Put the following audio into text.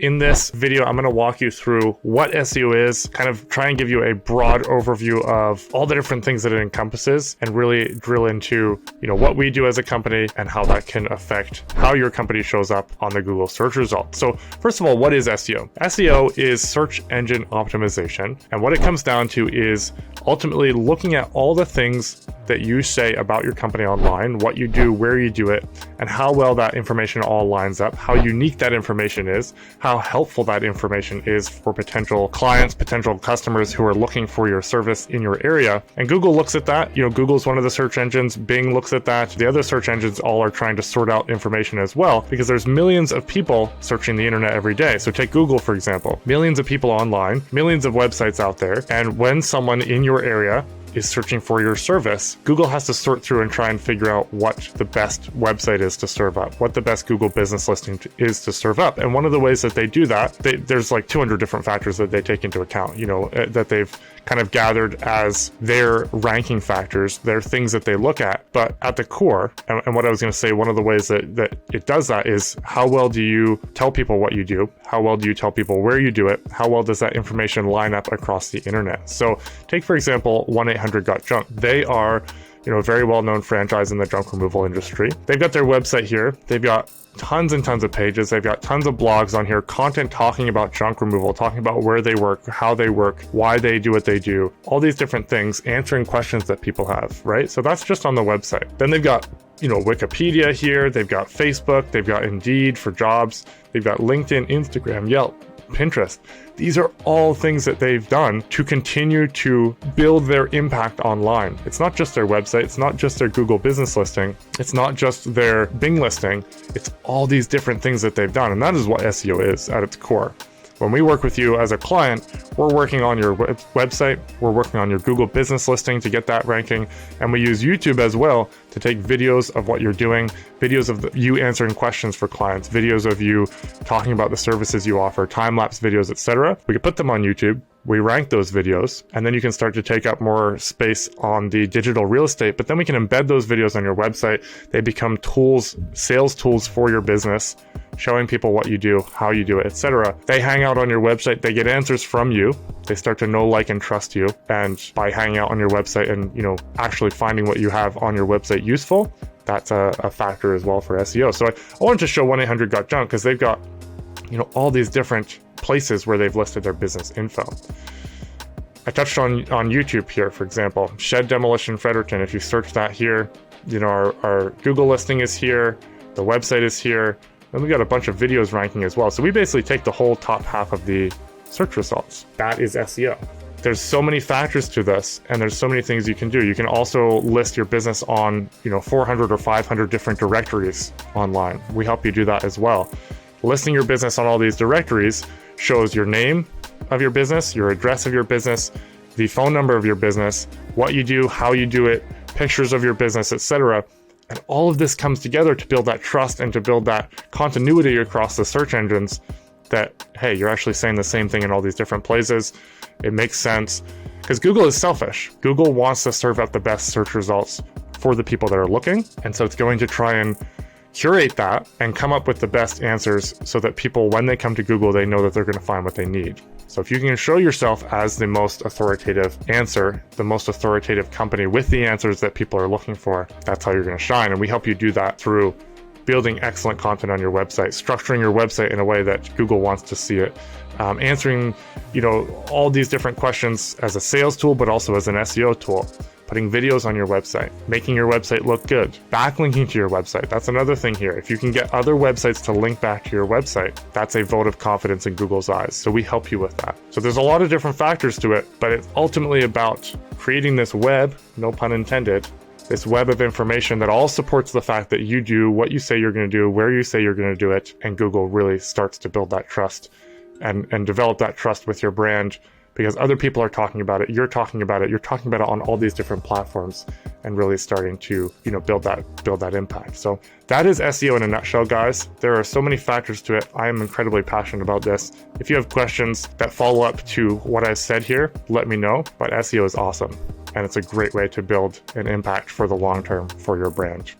In this video, I'm going to walk you through what SEO is, kind of try and give you a broad overview of all the different things that it encompasses, and really drill into, what we do as a company and how that can affect how your company shows up on the Google search results. So first of all, what is SEO? SEO is search engine optimization. And what it comes down to is ultimately looking at all the things that you say about your company online, what you do, where you do it, and how well that information all lines up, how unique that information is, how helpful that information is for potential clients, potential customers who are looking for your service in your area. And Google looks at that. Google's one of the search engines. Bing looks at that. The other search engines all are trying to sort out information as well, because there's millions of people searching the internet every day. So take Google, for example, millions of people online, millions of websites out there. And when someone in your area is searching for your service, Google has to sort through and try and figure out what the best website is to serve up, what the best Google business listing is to serve up. And one of the ways that they do that, there's like 200 different factors that they take into account, that they've kind of gathered as their ranking factors. They're things that they look at, but at the core, and what I was going to say, one of the ways that it does that is how well do you tell people what you do? How well do you tell people where you do it? How well does that information line up across the internet? So take, for example, 1-800-GOT-JUNK. They are a very well-known franchise in the junk removal industry. They've got their website here. They've got tons and tons of pages. They've got tons of blogs on here, content talking about junk removal, talking about where they work, how they work, why they do what they do, all these different things, answering questions that people have, right? So that's just on the website. Then they've got Wikipedia here. They've got Facebook. They've got Indeed for jobs. They've got LinkedIn, Instagram, Yelp, Pinterest. These are all things that they've done to continue to build their impact online. It's not just their website. It's not just their Google business listing. It's not just their Bing listing. It's all these different things that they've done. And that is what SEO is at its core. When we work with you as a client, we're working on your website, we're working on your Google business listing to get that ranking, and we use YouTube as well to take videos of what you're doing, videos of you answering questions for clients, videos of you talking about the services you offer, time-lapse videos, etc. We can put them on YouTube. We rank those videos, and then you can start to take up more space on the digital real estate, but then we can embed those videos on your website. They become tools, sales tools for your business, showing people what you do, how you do it, etc. They hang out on your website, they get answers from you, they start to know, like, and trust you. And by hanging out on your website and, actually finding what you have on your website useful, that's a factor as well for SEO. So I wanted to show 1-800-GOT-JUNK because they've got, all these different places where they've listed their business info. I touched on YouTube here, for example, shed demolition Fredericton. If you search that here, our Google listing is here, the website is here, and we got a bunch of videos ranking as well. So we basically take the whole top half of the search results. That is SEO. There's so many factors to this, and there's so many things you can do. You can also list your business on 400 or 500 different directories online. We help you do that as well. Listing your business on all these directories shows your name of your business, your address of your business, the phone number of your business, what you do, how you do it, pictures of your business, etc. And all of this comes together to build that trust and to build that continuity across the search engines that, hey, you're actually saying the same thing in all these different places. It makes sense because Google is selfish. Google wants to serve up the best search results for the people that are looking. And so it's going to try and curate that and come up with the best answers so that people, when they come to Google, they know that they're going to find what they need. So if you can show yourself as the most authoritative answer, the most authoritative company with the answers that people are looking for, that's how you're going to shine. And we help you do that through building excellent content on your website, structuring your website in a way that Google wants to see it, answering, all these different questions as a sales tool, but also as an SEO tool. Putting videos on your website, making your website look good, backlinking to your website. That's another thing here. If you can get other websites to link back to your website, that's a vote of confidence in Google's eyes. So we help you with that. So there's a lot of different factors to it, but it's ultimately about creating this web, no pun intended, this web of information that all supports the fact that you do what you say you're going to do, where you say you're going to do it, and Google really starts to build that trust and develop that trust with your brand, because other people are talking about it, you're talking about it on all these different platforms, and really starting to, build that impact. So that is SEO in a nutshell, guys. There are so many factors to it. I am incredibly passionate about this. If you have questions that follow up to what I said here, let me know. But SEO is awesome, and it's a great way to build an impact for the long term for your brand.